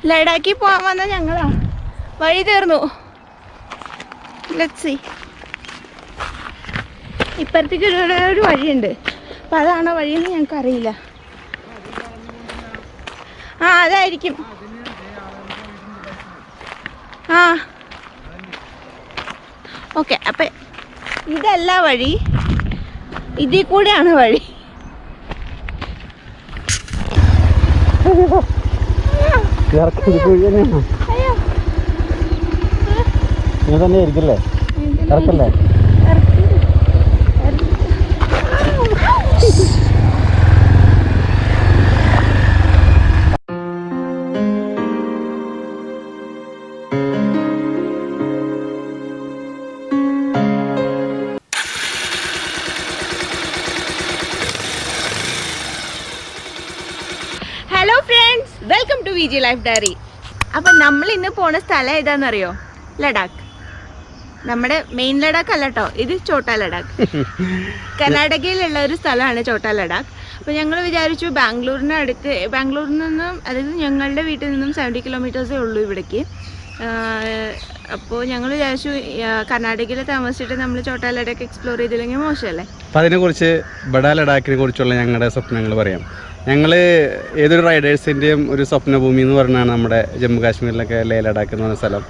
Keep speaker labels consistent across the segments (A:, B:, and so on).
A: ലഡാക്കിൽ പോകാൻ വന്ന ഞങ്ങളാ വഴി തീർന്നു. Let's see. ഇപ്പുറത്തേക്ക് ഒരു വഴിയുണ്ട്. അപ്പം അതാണോ വഴിയെന്ന് ഞങ്ങൾക്കറിയില്ല. ആ അതായിരിക്കും. ആ ഓക്കെ. അപ്പം ഇതല്ല വഴി, ഇതിൽ കൂടെയാണ് വഴി.
B: തന്നെ ആയിരിക്കല്ലേ ഇറക്കല്ലേ?
A: Hello friends, welcome to VG life diary. അപ്പം നമ്മൾ ഇന്ന് പോണ സ്ഥലം ഏതാണെന്നറിയോ? ലഡാക്ക്. നമ്മുടെ മെയിൻ ലഡാക്ക് അല്ല കേട്ടോ, ഇത് ചോട്ടാ ലഡാക്ക്. കർണാടകയിലുള്ള ഒരു സ്ഥലമാണ് ചോട്ടാ ലഡാക്ക്. അപ്പോൾ ഞങ്ങൾ വിചാരിച്ചു ബാംഗ്ലൂരിൽ നിന്നും, അതായത് ഞങ്ങളുടെ വീട്ടിൽ നിന്നും 70 കിലോമീറ്റേഴ്സേ ഉള്ളൂ ഇവിടേക്ക്. അപ്പോൾ ഞങ്ങൾ വിചാരിച്ചു കർണാടകയിൽ താമസിച്ചിട്ട് നമ്മൾ ചോട്ടാ ലഡാക്ക് എക്സ്പ്ലോർ ചെയ്തില്ലെങ്കിൽ മോശമല്ലേ.
B: അപ്പം അതിനെക്കുറിച്ച് ബഡാ ലഡാക്കിനെ കുറിച്ചുള്ള ഞങ്ങളുടെ സ്വപ്നങ്ങൾ പറയാം. ഞങ്ങൾ ഏതൊരു റൈഡേഴ്സിൻ്റെയും ഒരു സ്വപ്നഭൂമി എന്ന് പറഞ്ഞാണ് നമ്മുടെ ജമ്മു കാശ്മീരിലൊക്കെ ലേ ലഡാക്ക് എന്ന് പറഞ്ഞ സ്ഥലം.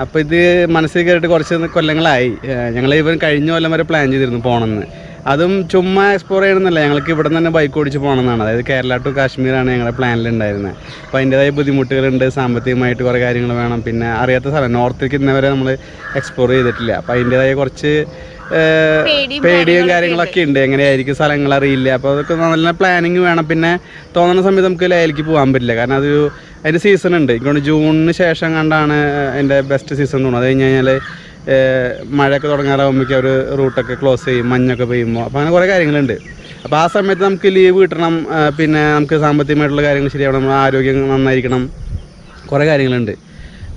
B: അപ്പോൾ ഇത് മനസ്സിൽ കയറിയിട്ട് കുറച്ച് കൊല്ലങ്ങളായി. ഞങ്ങൾ ഇവൻ കഴിഞ്ഞ കൊല്ലം വരെ പ്ലാൻ ചെയ്തിരുന്നു പോകണമെന്ന്. അതും ചുമ്മാ എക്സ്പ്ലോർ ചെയ്യണമെന്നല്ല, ഞങ്ങൾക്ക് ഇവിടെ നിന്ന് തന്നെ ബൈക്ക് ഓടിച്ച് പോകണമെന്നാണ്. അതായത് കേരള ടു കാശ്മീരാണ് ഞങ്ങളുടെ പ്ലാനിലുണ്ടായിരുന്നത്. അപ്പോൾ അതിൻ്റേതായ ബുദ്ധിമുട്ടുകളുണ്ട്, സാമ്പത്തികമായിട്ട് കുറേ കാര്യങ്ങൾ വേണം. പിന്നെ അറിയാത്ത സ്ഥലം നോർത്തിലേക്ക് ഇന്നവരെ നമ്മൾ എക്സ്പ്ലോർ ചെയ്തിട്ടില്ല. അപ്പോൾ അതിൻ്റേതായ കുറച്ച് പേടിയും കാര്യങ്ങളൊക്കെ ഉണ്ട്. എങ്ങനെയായിരിക്കും സ്ഥലങ്ങൾ അറിയില്ല. അപ്പോൾ അതൊക്കെ നല്ല പ്ലാനിങ് വേണം. പിന്നെ തോന്നുന്ന സമയത്ത് നമുക്ക് ലേയിലേക്ക് പോകാൻ പറ്റില്ല, കാരണം അതിൻ്റെ സീസൺ ഉണ്ട്. ഇങ്ങോട്ട് ജൂണിന് ശേഷം കണ്ടാണ് അതിൻ്റെ ബെസ്റ്റ് സീസൺ തോന്നുന്നത്. അത് കഴിഞ്ഞ് കഴിഞ്ഞാൽ മഴയൊക്കെ തുടങ്ങാറാകുമ്പോഴേക്കും അവർ റൂട്ടൊക്കെ ക്ലോസ് ചെയ്യും, മഞ്ഞൊക്കെ പെയ്യുമ്പോൾ. അപ്പോൾ അങ്ങനെ കുറേ കാര്യങ്ങളുണ്ട്. അപ്പോൾ ആ സമയത്ത് നമുക്ക് ലീവ് കിട്ടണം, പിന്നെ നമുക്ക് സാമ്പത്തികമായിട്ടുള്ള കാര്യങ്ങൾ ശരിയാവണം, നമ്മുടെ ആരോഗ്യം നന്നായിരിക്കണം, കുറേ കാര്യങ്ങളുണ്ട്.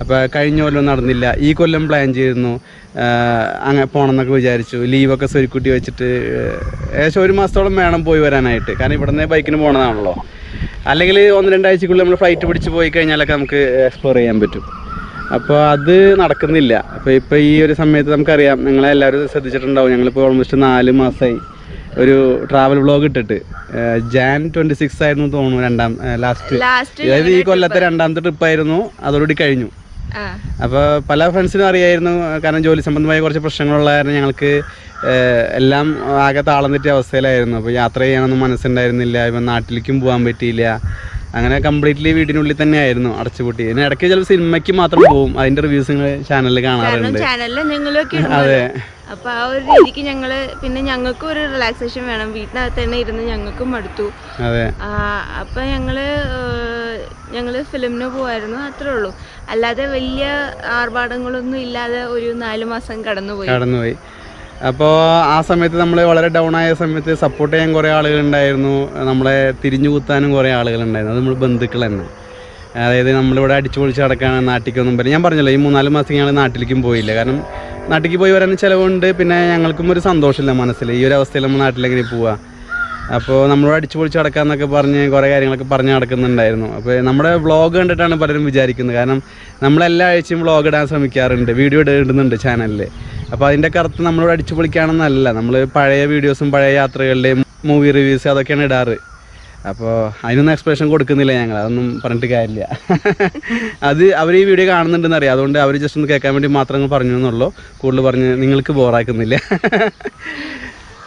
B: അപ്പോൾ കഴിഞ്ഞ കൊല്ലം നടന്നില്ല. ഈ കൊല്ലം പ്ലാൻ ചെയ്തിരുന്നു അങ്ങനെ പോകണമെന്നൊക്കെ വിചാരിച്ചു. ലീവൊക്കെ സ്വരുക്കൂട്ടി വെച്ചിട്ട് ഏകദേശം 1 മാസത്തോളം വേണം പോയി വരാനായിട്ട്, കാരണം ഇവിടെ നിന്ന് ബൈക്കിന് പോകണതാണല്ലോ. അല്ലെങ്കിൽ 1-2 ആഴ്ചക്കുള്ളിൽ നമ്മൾ ഫ്ലൈറ്റ് പിടിച്ച് പോയി കഴിഞ്ഞാലൊക്കെ നമുക്ക് എക്സ്പ്ലോർ ചെയ്യാൻ പറ്റും. അപ്പോൾ അത് നടക്കുന്നില്ല. അപ്പോൾ ഇപ്പോൾ ഈ ഒരു സമയത്ത് നമുക്കറിയാം, നിങ്ങളെല്ലാവരും ശ്രദ്ധിച്ചിട്ടുണ്ടാവും, ഞങ്ങളിപ്പോൾ ഓൾമോസ്റ്റ് 4 മാസമായി ഒരു ട്രാവൽ വ്ളോഗ് ഇട്ടിട്ട്. Jan 26 ആയിരുന്നു തോന്നുന്നു ലാസ്റ്റ്, അതായത് ഈ കൊല്ലത്തെ 2ാമത്തെ ട്രിപ്പായിരുന്നു. അതോടുകൂടി കഴിഞ്ഞു. അപ്പോൾ പല ഫ്രണ്ട്സിനും അറിയായിരുന്നു, കാരണം ജോലി സംബന്ധമായ കുറച്ച് പ്രശ്നങ്ങളുള്ള കാരണം ഞങ്ങൾക്ക് എല്ലാം ആകെ താളം തെറ്റിയ അവസ്ഥയിലായിരുന്നു. അപ്പോൾ യാത്ര ചെയ്യാനൊന്നും മനസ്സുണ്ടായിരുന്നില്ല. ഇപ്പം നാട്ടിലേക്കും പോകാൻ പറ്റിയില്ല. അങ്ങനെ കംപ്ലീറ്റ്ലി വീടിനുള്ളിൽ തന്നെ ആയിരുന്നു അടച്ചുപൂട്ടി. പിന്നെ ഇടയ്ക്ക് ചിലപ്പോൾ സിനിമയ്ക്ക് മാത്രം പോകും. അതിൻ്റെ റിവ്യൂസ് നിങ്ങൾ ചാനലിൽ കാണാറുണ്ട്. അതെ.
A: അപ്പോൾ ആ ഒരു രീതിക്ക് ഞങ്ങൾക്കും ഒരു റിലാക്സേഷൻ വേണം. വീട്ടിനകത്ത് തന്നെ ഇരുന്ന് ഞങ്ങൾക്കും മടുത്തു.
B: അതെ.
A: അപ്പം ഞങ്ങൾ ഫിലിമിന് പോവായിരുന്നു, അത്രേ ഉള്ളൂ. അല്ലാതെ വലിയ ആർഭാടങ്ങളൊന്നും ഇല്ലാതെ ഒരു 4 മാസം കടന്നുപോയി.
B: അപ്പോൾ ആ സമയത്ത് നമ്മൾ വളരെ ഡൗൺ ആയ സമയത്ത് സപ്പോർട്ട് ചെയ്യാൻ കുറേ ആളുകളുണ്ടായിരുന്നു, നമ്മളെ തിരിഞ്ഞു കുത്താനും കുറേ ആളുകളുണ്ടായിരുന്നു. അത് നമ്മൾ ബന്ധുക്കൾ തന്നെ. അതായത് നമ്മളിവിടെ അടിച്ചു പൊളിച്ച് നടക്കാണ്, നാട്ടിലേക്കൊന്നും പറ്റില്ല. ഞാൻ പറഞ്ഞല്ലോ, ഈ 3-4 മാസം ഞങ്ങൾ നാട്ടിലേക്കും പോയില്ല, കാരണം നാട്ടിലേക്ക് പോയി വരാൻ ചിലവുണ്ട്. പിന്നെ ഞങ്ങൾക്കും ഒരു സന്തോഷമില്ല മനസ്സിൽ, ഈ ഒരു അവസ്ഥയിൽ നമ്മൾ നാട്ടിലെങ്ങനെ പോവുക. അപ്പോൾ നമ്മളോട് അടിച്ചു പൊളിച്ച് നടക്കാമെന്നൊക്കെ പറഞ്ഞ് കുറേ കാര്യങ്ങളൊക്കെ പറഞ്ഞ് നടക്കുന്നുണ്ടായിരുന്നു. അപ്പോൾ നമ്മുടെ വ്ളോഗ് കണ്ടിട്ടാണ് പലരും വിചാരിക്കുന്നത്, കാരണം നമ്മളെല്ലാ ആഴ്ചയും വ്ളോഗ് ഇടാൻ ശ്രമിക്കാറുണ്ട്, വീഡിയോ ഇടുന്നുണ്ട് ചാനലിൽ. അപ്പോൾ അതിൻ്റെ കറുത്ത് നമ്മളോട് അടിച്ചു പൊളിക്കുകയാണെന്നല്ല, നമ്മൾ പഴയ വീഡിയോസും പഴയ യാത്രകളുടെയും മൂവി റിവ്യൂസ് അതൊക്കെയാണ് ഇടാറ്. അപ്പോൾ അതിനൊന്നും എക്സ്പ്രഷൻ കൊടുക്കുന്നില്ല ഞങ്ങൾ, അതൊന്നും പറഞ്ഞിട്ട് കാര്യമില്ല. അത് അവർ ഈ വീഡിയോ കാണുന്നുണ്ടെന്ന് അറിയാം, അതുകൊണ്ട് അവർ ജസ്റ്റ് ഒന്ന് കേൾക്കാൻ വേണ്ടി മാത്രം പറഞ്ഞു എന്നുള്ളൂ. കൂടുതൽ പറഞ്ഞ് നിങ്ങൾക്ക് ബോറാക്കുന്നില്ല.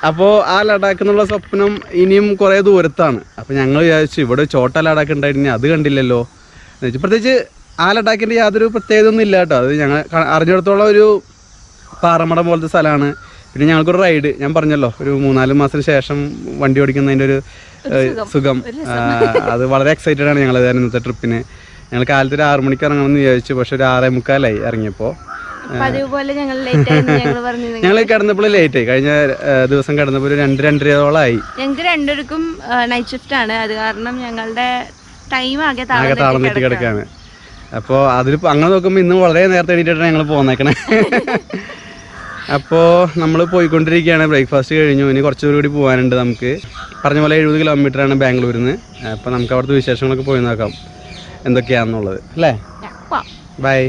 B: അപ്പോൾ ആ ലഡാക്ക് എന്നുള്ള സ്വപ്നം ഇനിയും കുറേ ദൂരത്താണ്. അപ്പോൾ ഞങ്ങൾ വിചാരിച്ചു ഇവിടെ ചോട്ടാ ലഡാക്ക് ഉണ്ടായിരുന്നു, അത് കണ്ടില്ലല്ലോ എന്ന് വെച്ചു. പ്രത്യേകിച്ച് ആ ലഡാക്കിൻ്റെ യാതൊരു പ്രത്യേകത ഒന്നും ഇല്ല കേട്ടോ. അത് ഞങ്ങൾ അറിഞ്ഞിടത്തോളം ഒരു പാറമട പോലത്തെ സ്ഥലമാണ്. പിന്നെ ഞങ്ങൾക്കൊരു റൈഡ്, ഞാൻ പറഞ്ഞല്ലോ, ഒരു 3-4 മാസത്തിന് ശേഷം വണ്ടി ഓടിക്കുന്നതിൻ്റെ ഒരു സുഖം, അത് വളരെ എക്സൈറ്റഡ് ആണ് ഞങ്ങൾ ഇന്നത്തെ ട്രിപ്പിന്. ഞങ്ങൾ കാലത്ത് ഒരു 6 മണിക്ക് ഇറങ്ങണമെന്ന് വിചാരിച്ചു, പക്ഷെ ഒരു 6:45 ഇറങ്ങിയപ്പോൾ. ഞങ്ങൾ കിടന്നപ്പോൾ ലേറ്റ് ആയി. കഴിഞ്ഞ ദിവസം കിടന്നപ്പോൾ ഒരു 2-2:30
A: ഞങ്ങൾക്ക് രണ്ടുപേർക്കും നൈറ്റ് ഷിഫ്റ്റ് ആണ്. അത് കാരണം ഞങ്ങളുടെ ടൈം ആകെ
B: താളം തെറ്റി കിടക്കാണ്. അപ്പോൾ അതിൽ അങ്ങനെ നോക്കുമ്പോൾ ഇന്ന് വളരെ നേരത്തെ എണീറ്റിട്ടാണ് ഞങ്ങൾ പോന്നേക്കണേ. അപ്പോൾ നമ്മൾ പോയിക്കൊണ്ടിരിക്കുകയാണ്. ബ്രേക്ക്ഫാസ്റ്റ് കഴിഞ്ഞു, ഇനി കുറച്ച് ദൂരം കൂടി പോകാനുണ്ട് നമുക്ക്. പറഞ്ഞ പോലെ 70 കിലോമീറ്ററാണ് ബാംഗ്ലൂരിൽ നിന്ന്. അപ്പോൾ നമുക്ക് അവിടുത്തെ വിശേഷങ്ങളൊക്കെ പോയി നോക്കാം. എന്തൊക്കെയാണെന്നുള്ളത് അല്ലേ.
A: പോവാം.
B: ബൈ.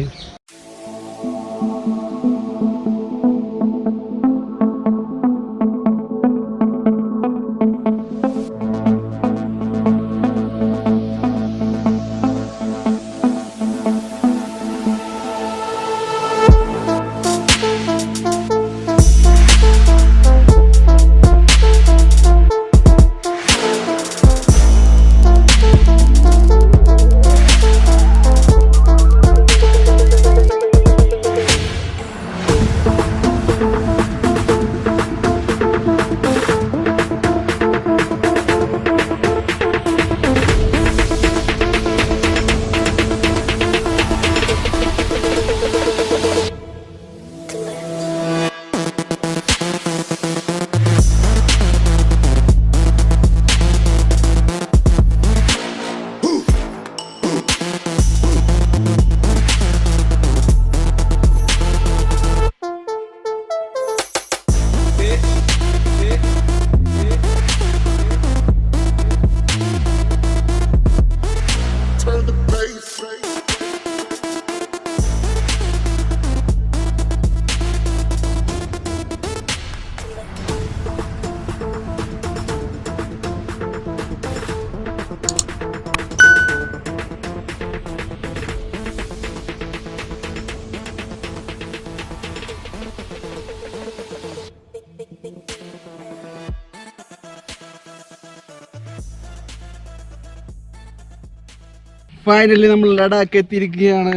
B: ഫൈനലി നമ്മൾ ലഡാക്ക് എത്തിയിരിക്കുകയാണ്.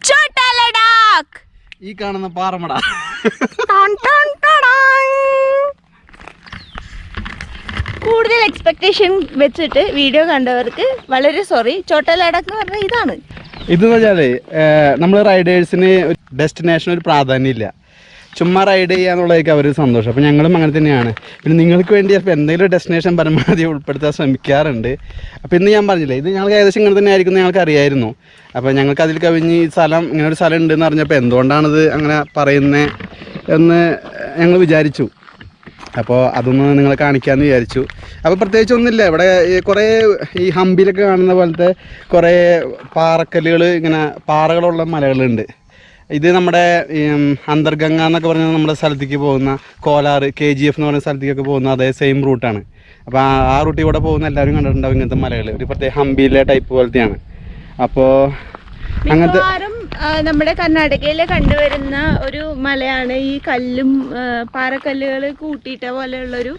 A: ഛോട്ടാ ലഡാക്ക്.
B: ഈ കാണുന്ന പാറമട.
A: കൂടുതൽ എക്സ്പെക്ടേഷൻ വെച്ചിട്ട് വീഡിയോ കണ്ടവർക്ക് വളരെ സോറി. ഛോട്ടാ ലഡാക്ക് എന്ന് പറഞ്ഞാൽ ഇതാണ്.
B: ഇതെന്ന് വെച്ചാല് നമ്മൾ റൈഡേഴ്സിന് ഡെസ്റ്റിനേഷൻ ഒരു പ്രാധാന്യമില്ല, ചുമ്മാ റൈഡ് ചെയ്യാന്നുള്ളതായിരിക്കും അവർ സന്തോഷം. അപ്പോൾ ഞങ്ങളും അങ്ങനെ തന്നെയാണ്. പിന്നെ നിങ്ങൾക്ക് വേണ്ടി അപ്പോൾ എന്തെങ്കിലും ഒരു ഡെസ്റ്റിനേഷൻ പരമാവധി ഉൾപ്പെടുത്താൻ ശ്രമിക്കാറുണ്ട്. അപ്പോൾ ഇന്ന് ഞാൻ പറഞ്ഞില്ലേ, ഇത് ഞങ്ങൾക്ക് ഏകദേശം ഇങ്ങനെ തന്നെ ആയിരിക്കും ഞങ്ങൾക്ക് അറിയായിരുന്നു. അപ്പോൾ ഞങ്ങൾക്ക് അതിൽ കവിഞ്ഞ് ഈ സ്ഥലം ഇങ്ങനെ ഒരു സ്ഥലം ഉണ്ടെന്ന് അറിഞ്ഞപ്പോൾ എന്തുകൊണ്ടാണിത് അങ്ങനെ പറയുന്നത് എന്ന് ഞങ്ങൾ വിചാരിച്ചു. അപ്പോൾ അതൊന്ന് നിങ്ങളെ കാണിക്കാമെന്ന് വിചാരിച്ചു. അപ്പോൾ പ്രത്യേകിച്ച് ഒന്നുമില്ല, ഇവിടെ കുറേ ഈ ഹംപിയിലൊക്കെ കാണുന്ന പോലത്തെ കുറേ പാറക്കല്ലുകൾ, ഇങ്ങനെ പാറകളുള്ള മലകളുണ്ട്. ഇത് നമ്മുടെ അന്തർഗംഗ എന്നൊക്കെ പറഞ്ഞാൽ നമ്മുടെ സ്ഥലത്തേക്ക് പോകുന്ന കോലാർ KGF എന്ന് പറയുന്ന സ്ഥലത്തേക്കൊക്കെ പോകുന്ന അതേ സെയിം റൂട്ടാണ്. അപ്പോൾ ആ റൂട്ടിൽ കൂടെ പോകുന്ന എല്ലാവരും കണ്ടിട്ടുണ്ടാവും ഇങ്ങനത്തെ മലകൾ. ഒരു പ്രത്യേക ഹംപിയിലെ ടൈപ്പ് പോലത്തെയാണ്. അപ്പോൾ അങ്ങനത്തെ
A: നമ്മുടെ കർണാടകയിൽ കണ്ടുവരുന്ന ഒരു മലയാണ് ഈ കല്ലും പാറക്കല്ലുകൾ കൂട്ടിയിട്ട പോലെയുള്ളൊരു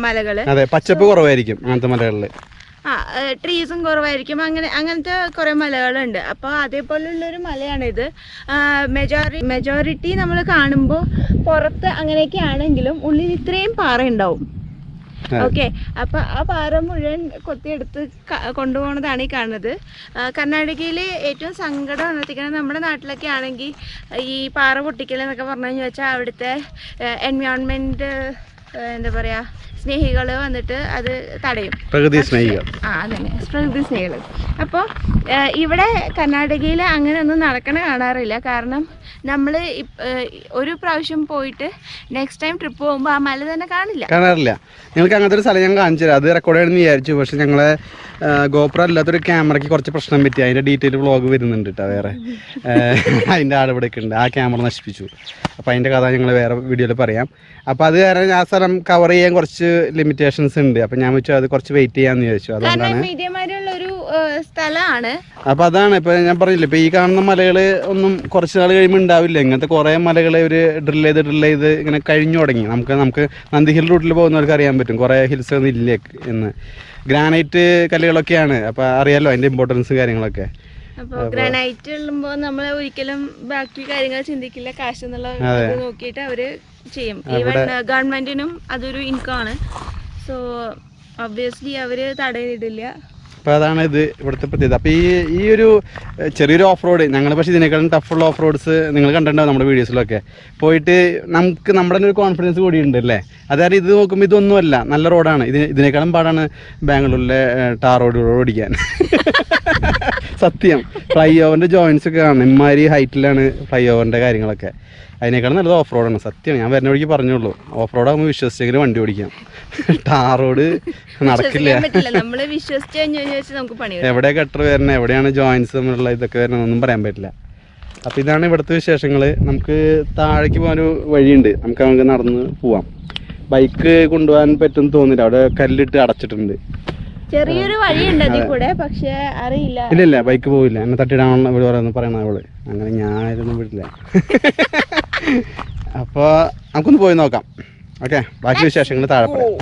A: മലകള്.
B: അതെ, പച്ചപ്പ് കുറവായിരിക്കും അങ്ങനത്തെ മലകളിൽ.
A: ട്രീസും കുറവായിരിക്കും. അങ്ങനത്തെ കുറെ മലകളുണ്ട്. അപ്പോൾ അതേപോലുള്ളൊരു മലയാണിത്. മെജോറിറ്റി നമ്മൾ കാണുമ്പോൾ പുറത്ത് അങ്ങനെയൊക്കെ ആണെങ്കിലും ഉള്ളിൽ ഇത്രയും പാറ ഉണ്ടാവും. ഓക്കെ, അപ്പൊ ആ പാറ മുഴുവൻ കൊത്തിയെടുത്ത് കൊണ്ടുപോകുന്നതാണ് ഈ കാണുന്നത്. കർണാടകയിലെ ഏറ്റവും സങ്കടം ഉണർത്തിക്കുന്നത്, നമ്മുടെ നാട്ടിലൊക്കെ ആണെങ്കിൽ ഈ പാറ പൊട്ടിക്കൽ എന്നൊക്കെ പറഞ്ഞു വെച്ചാൽ അവിടുത്തെ എൻവയോൺമെന്റ് എന്താ പറയാ, സ്നേഹികൾ വന്നിട്ട് അത് തടയും.
B: പ്രകൃതി സ്നേഹികൾ.
A: അതന്നെ, പ്രകൃതി സ്നേഹികൾ. അപ്പോൾ ഇവിടെ കർണാടകയിൽ അങ്ങനെ ഒന്നും നടക്കണ കാണാറില്ല. കാരണം നമ്മൾ ഒരു പ്രാവശ്യം പോയിട്ട് നെക്സ്റ്റ് ടൈം ട്രിപ്പ് പോകുമ്പോൾ ആ മല തന്നെ കാണാറില്ല.
B: ഞങ്ങൾക്ക് അങ്ങനത്തെ ഒരു സ്ഥലം ഞാൻ കാണിച്ചു തരാം. അത് റെക്കോർഡ് ചെയ്യണമെന്ന് വിചാരിച്ചു. പക്ഷെ ഞങ്ങളെ ഗോപ്രോ അല്ലാത്തൊരു ക്യാമറയ്ക്ക് കുറച്ച് പ്രശ്നം പറ്റി. അതിൻ്റെ ഡീറ്റെയിൽ വ്ളോഗ് വരുന്നുണ്ട് കേട്ടോ വേറെ. അതിൻ്റെ ആളിവിടെയൊക്കെ ഉണ്ട്. ആ ക്യാമറ നശിപ്പിച്ചു. അപ്പോൾ അതിൻ്റെ കഥ ഞങ്ങൾ വേറെ വീഡിയോയിൽ പറയാം. അപ്പോൾ അത് കാരണം ആ സ്ഥലം കവർ ചെയ്യാൻ കുറച്ച് ലിമിറ്റേഷൻസ് ഉണ്ട്. അപ്പോൾ ഞാൻ വെച്ചു അത് കുറച്ച് വെയിറ്റ് ചെയ്യാമെന്ന് വിചാരിച്ചു. അതുകൊണ്ടാണ്
A: സ്ഥലമാണ്.
B: അപ്പോൾ അതാണ് ഇപ്പോൾ ഞാൻ പറഞ്ഞില്ല, ഇപ്പോൾ ഈ കാണുന്ന മലകൾ ഒന്നും കുറച്ച് നാൾ കഴിയുമ്പോൾ ഉണ്ടാവില്ല. ഇങ്ങനത്തെ കുറേ മലകൾ ഒരു ഡ്രിൽ ചെയ്ത് ഇങ്ങനെ കഴിഞ്ഞു തുടങ്ങി. നമുക്ക് നന്ദി ഹിൽ റൂട്ടിൽ പോകുന്നവർക്ക് അറിയാൻ പറ്റും കുറേ ഹിൽസ് ഒന്നും ഇല്ലേ എന്ന്. ഗ്രാനൈറ്റ് കല്ലുകളൊക്കെയാണ്. അപ്പോൾ അറിയാമല്ലോ അതിൻ്റെ ഇമ്പോർട്ടൻസ് കാര്യങ്ങളൊക്കെ.
A: അപ്പോൾ ഗ്രാനൈറ്റ് ഉള്ളുമ്പോൾ നമ്മൾ ഒരിക്കലും ബാക്കി കാര്യങ്ങൾ ചിന്തിക്കില്ല. കാശ് എന്നുള്ള നോക്കിയിട്ട് അവര് ചെയ്യും. ഈവൻ ഗവൺമെന്റിനും അതൊരു ഇൻകം ആണ്. സോ ഒബ്വിയസ്ലി അവര് തടയിടില്ല.
B: അപ്പോൾ അതാണ് ഇത് ഇവിടുത്തെ പ്രത്യേകത. അപ്പോൾ ഈ ഒരു ചെറിയൊരു ഓഫ് റോഡ്, ഞങ്ങൾ പക്ഷേ ഇതിനേക്കാളും ടഫുള്ള ഓഫ് റോഡ്സ് നിങ്ങൾ കണ്ടിട്ടുണ്ടാവും നമ്മുടെ വീഡിയോസിലൊക്കെ. പോയിട്ട് നമുക്ക് നമ്മുടെ തന്നെ ഒരു കോൺഫിഡൻസ് കൂടിയുണ്ട് അല്ലേ. അതായത് ഇത് നോക്കുമ്പോൾ ഇതൊന്നുമല്ല, നല്ല റോഡാണ്. ഇതിനേക്കാളും പാടാണ് ബാംഗ്ലൂരിലെ ടാർ റോഡ് ഓടിക്കാൻ. സത്യം. ഫ്ലൈ ഓവറിൻ്റെ ജോയിൻസ് ഒക്കെ കാണണം. ഇമ്മാതിരി ഹൈറ്റിലാണ് ഫ്ലൈ ഓവറിൻ്റെ കാര്യങ്ങളൊക്കെ. അതിനേക്കാളും നല്ലത് ഓഫ് റോഡാണ്. സത്യമാണ്, ഞാൻ വരുന്ന വഴിക്ക് പറഞ്ഞോളൂ. ഓഫ് റോഡ് ആകുമ്പോൾ വിശ്വസിച്ചെങ്കിലും വണ്ടി ഓടിക്കാം. ടാർ റോഡ് നടക്കില്ല. എവിടെ ഗട്ടർ വരണം, എവിടെയാണ് ജോയിൻസ് തമ്മിലുള്ള ഇതൊക്കെ വരണമെന്നൊന്നും പറയാൻ പറ്റില്ല. അപ്പോൾ ഇതാണ് ഇവിടുത്തെ വിശേഷങ്ങൾ. നമുക്ക് താഴേക്ക് പോകാനൊരു വഴിയുണ്ട്, നമുക്ക് നടന്ന് പോവാം. ബൈക്ക് കൊണ്ടുപോകാൻ പറ്റുമെന്ന് തോന്നില്ല, അവിടെ കല്ലിട്ട് അടച്ചിട്ടുണ്ട്.
A: ചെറിയൊരു വഴിയുണ്ട് അതിൽ കൂടെ, പക്ഷെ അറിയില്ല.
B: ഇല്ല ബൈക്ക് പോവില്ല, എന്നെ തട്ടിയിടാനുള്ള ഇവിടെ പറയണ അവള്. അങ്ങനെ ഞാനൊന്നും വിടില്ല. അപ്പോൾ നമുക്കൊന്ന് പോയി നോക്കാം. ഓക്കെ, ബാക്കി വിശേഷങ്ങൾ താഴെ പറയാം.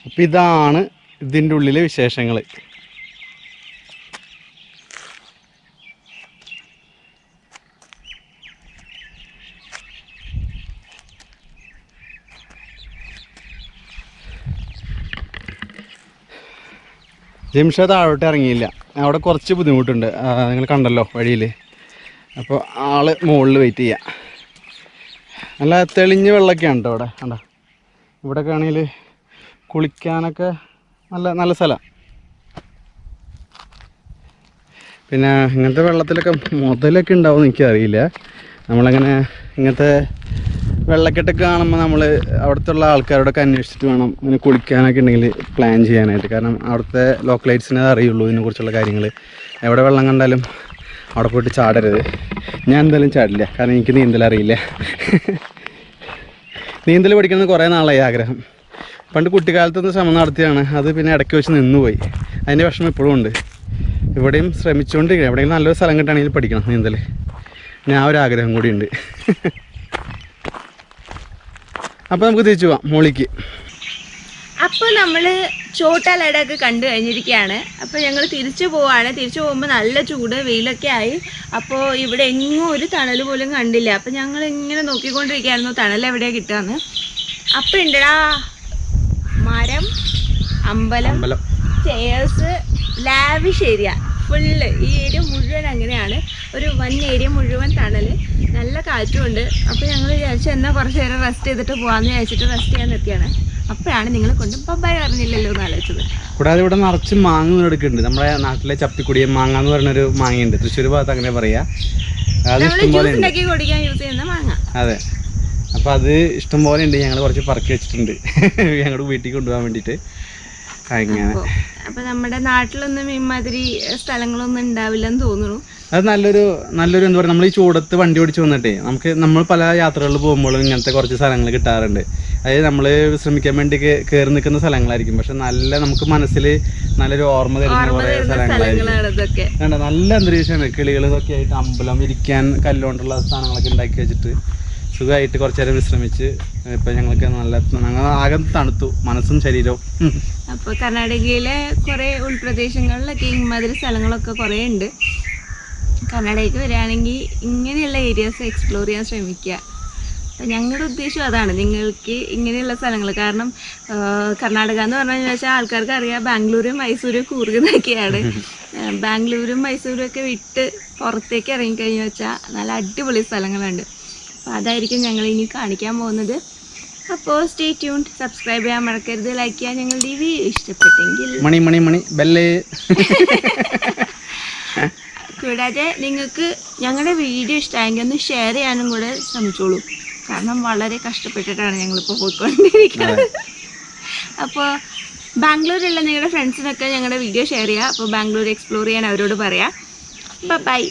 B: അപ്പം ഇതാണ് ഇതിൻ്റെ ഉള്ളിലെ വിശേഷങ്ങൾ. ജിംഷ താഴോട്ട് ഇറങ്ങിയില്ല, അവിടെ കുറച്ച് ബുദ്ധിമുട്ടുണ്ട്, നിങ്ങൾ കണ്ടല്ലോ വഴിയിൽ. അപ്പോൾ ആള് മുകളിൽ വെയിറ്റ് ചെയ്യാം. നല്ല തെളിഞ്ഞ വെള്ളമൊക്കെയാണ് കേട്ടോ ഇവിടെ. കണ്ടോ, ഇവിടെയൊക്കെ ആണെങ്കിൽ കുളിക്കാനൊക്കെ നല്ല സ്ഥലമാണ്. പിന്നെ ഇങ്ങനത്തെ വെള്ളത്തിലൊക്കെ മുതലൊക്കെ ഉണ്ടാവും എനിക്കറിയില്ല. നമ്മളങ്ങനെ ഇങ്ങനത്തെ വെള്ളക്കെട്ടൊക്കെ കാണുമ്പോൾ നമ്മൾ അവിടുത്തെ ആൾക്കാരോടൊക്കെ അന്വേഷിച്ചിട്ട് വേണം ഇങ്ങനെ കുളിക്കാനൊക്കെ ഉണ്ടെങ്കിൽ പ്ലാൻ ചെയ്യാനായിട്ട്. കാരണം അവിടുത്തെ ലോക്കലൈറ്റ്സിനെ അറിയുള്ളൂ ഇതിനെക്കുറിച്ചുള്ള കാര്യങ്ങൾ. എവിടെ വെള്ളം കണ്ടാലും അവിടെ പോയിട്ട് ചാടരുത്. ഞാൻ എന്തായാലും ചാടില്ല, കാരണം എനിക്ക് നീന്തൽ അറിയില്ല. നീന്തൽ പഠിക്കുന്നത് കുറേ നാളായി ആഗ്രഹം. പണ്ട് കുട്ടിക്കാലത്തൊന്ന് ശ്രമം നടത്തിയാണ്, അത് പിന്നെ ഇടയ്ക്ക് വെച്ച് നിന്നുപോയി. അതിൻ്റെ വിഷമം ഇപ്പോഴും ഉണ്ട്. ഇവിടെയും ശ്രമിച്ചുകൊണ്ടിരിക്കുക, എവിടെയെങ്കിലും നല്ലൊരു സ്ഥലം കിട്ടുകയാണെങ്കിൽ പഠിക്കണം നീന്തൽ. ഞാൻ ഒരാഗ്രഹം കൂടിയുണ്ട്. അപ്പോൾ നമുക്ക് തിരിച്ചു പോവാം മോളിക്ക്.
A: അപ്പോൾ നമ്മൾ ചോട്ടാ ലഡാക്ക് കണ്ടു കഴിഞ്ഞിരിക്കുകയാണ്. അപ്പോൾ ഞങ്ങൾ തിരിച്ചു പോവാണ്. തിരിച്ചു പോകുമ്പോൾ നല്ല ചൂട്, വെയിലൊക്കെ ആയി. അപ്പോൾ ഇവിടെ എങ്ങും ഒരു തണൽ പോലും കണ്ടില്ല. അപ്പോൾ ഞങ്ങൾ ഇങ്ങനെ നോക്കിക്കൊണ്ടിരിക്കുകയായിരുന്നു തണൽ എവിടെയാണ് കിട്ടുകയെന്ന്. അപ്പോൾ ഉണ്ടടാ മരം, അമ്പലം, ചെയേഴ്സ്, ലാവിഷ് ഏരിയ ഫുള്ള്. ഈ ഏരിയ മുഴുവൻ അങ്ങനെയാണ്, ഒരു വൻ ഏരിയ മുഴുവൻ തണൽ, നല്ല കാറ്റുമുണ്ട്. അപ്പോൾ ഞങ്ങൾ വിചാരിച്ചു എന്നാൽ കുറച്ച് നേരം റെസ്റ്റ് ചെയ്തിട്ട് പോകാമെന്ന് വിചാരിച്ചിട്ട് റെസ്റ്റ് ചെയ്യാൻ നിർത്തിയാണ്. അപ്പോഴാണ് നിങ്ങളെ കൊണ്ട് ബബ്ബായി പറഞ്ഞില്ലല്ലോ എന്ന് ആലോചിച്ചത്.
B: കൂടാതെ ഇവിടെ നിറച്ച് മാങ്ങ എടുക്കുന്നുണ്ട്. നമ്മുടെ നാട്ടിലെ ചപ്പിക്കുടിയ മാങ്ങ എന്ന് പറഞ്ഞൊരു മാങ്ങയുണ്ട്, തൃശ്ശൂർ ഭാഗത്ത് അങ്ങനെ പറയാ. അത് ഇഷ്ടംപോലെ
A: കുടിക്കാൻ യൂസ് ചെയ്യുന്ന മാങ്ങ.
B: അതെ, അപ്പോൾ അത് ഇഷ്ടംപോലെ ഉണ്ട്. ഞങ്ങൾ കുറച്ച് പറക്കി വെച്ചിട്ടുണ്ട് ഞങ്ങളുടെ വീട്ടിൽ കൊണ്ടുപോകാൻ വേണ്ടിയിട്ട്. അങ്ങനെ
A: അപ്പോൾ നമ്മുടെ നാട്ടിലൊന്നും ഇമാതിരി സ്ഥലങ്ങളൊന്നും ഉണ്ടാവില്ലെന്ന് തോന്നുന്നു.
B: അത് നല്ലൊരു എന്താ പറയുക, നമ്മൾ ഈ ചൂടത്ത് വണ്ടി ഓടിച്ച് വന്നിട്ടേ നമ്മൾ പല യാത്രകളിൽ പോകുമ്പോഴും ഇങ്ങനത്തെ കുറച്ച് സ്ഥലങ്ങൾ കിട്ടാറുണ്ട്. അതായത് നമ്മൾ ശ്രമിക്കാൻ വേണ്ടി കയറി നിൽക്കുന്ന സ്ഥലങ്ങളായിരിക്കും, പക്ഷെ നമുക്ക് മനസ്സിൽ നല്ലൊരു ഓർമ്മ തരുന്ന കുറേ സ്ഥലങ്ങളായിരിക്കും. നല്ല അന്തരീക്ഷമാണ്, കിളികൾ ഇതൊക്കെ ആയിട്ട്, അമ്പലം, ഇരിക്കാൻ കല്ലുകൊണ്ടുള്ള സ്ഥാനങ്ങളൊക്കെ ഉണ്ടാക്കി വെച്ചിട്ട് സുഖമായിട്ട് കുറച്ച് നേരം വിശ്രമിച്ച് ഇപ്പം ഞങ്ങൾക്ക് ഞങ്ങൾ ആകെ തണുത്തു, മനസ്സും ശരീരവും.
A: അപ്പോൾ കർണാടകയിലെ കുറേ ഉൾപ്രദേശങ്ങളിലൊക്കെ ഇമാതിരി സ്ഥലങ്ങളൊക്കെ കുറേ ഉണ്ട്. കർണാടകയ്ക്ക് വരികയാണെങ്കിൽ ഇങ്ങനെയുള്ള ഏരിയാസ് എക്സ്പ്ലോർ ചെയ്യാൻ ശ്രമിക്കുക. ഞങ്ങളുടെ ഉദ്ദേശം അതാണ്, നിങ്ങൾക്ക് ഇങ്ങനെയുള്ള സ്ഥലങ്ങൾ. കാരണം കർണാടക എന്ന് പറഞ്ഞു വെച്ചാൽ ആൾക്കാർക്ക് അറിയാം ബാംഗ്ലൂരും മൈസൂരും കൂർഗ് എന്നൊക്കെയാണ്. ബാംഗ്ലൂരും മൈസൂരും ഒക്കെ വിട്ട് പുറത്തേക്ക് ഇറങ്ങിക്കഴിഞ്ഞു വെച്ചാൽ നല്ല അടിപൊളി സ്ഥലങ്ങളുണ്ട്. അപ്പോൾ അതായിരിക്കും ഞങ്ങൾ ഇനി കാണിക്കാൻ പോകുന്നത്. അപ്പോൾ സ്റ്റേ ട്യൂൺ, സബ്സ്ക്രൈബ് ചെയ്യാൻ മറക്കരുത്, ലൈക്ക് ചെയ്യാൻ ഞങ്ങളുടെ ഈ വീഡിയോ ഇഷ്ടപ്പെട്ടെങ്കിൽ
B: മണി ബെല്ല്.
A: കൂടാതെ നിങ്ങൾക്ക് ഞങ്ങളുടെ വീഡിയോ ഇഷ്ടമായെങ്കിൽ ഒന്ന് ഷെയർ ചെയ്യാനും കൂടെ ശ്രമിച്ചോളൂ. കാരണം വളരെ കഷ്ടപ്പെട്ടിട്ടാണ് ഞങ്ങളിപ്പോൾ പോയിക്കൊണ്ടിരിക്കുന്നത്. അപ്പോൾ ബാംഗ്ലൂരിലുള്ള നിങ്ങളുടെ ഫ്രണ്ട്സിനൊക്കെ ഞങ്ങളുടെ വീഡിയോ ഷെയർ ചെയ്യുക. അപ്പോൾ ബാംഗ്ലൂർ എക്സ്പ്ലോർ ചെയ്യാൻ അവരോട് പറയാം. ബൈ.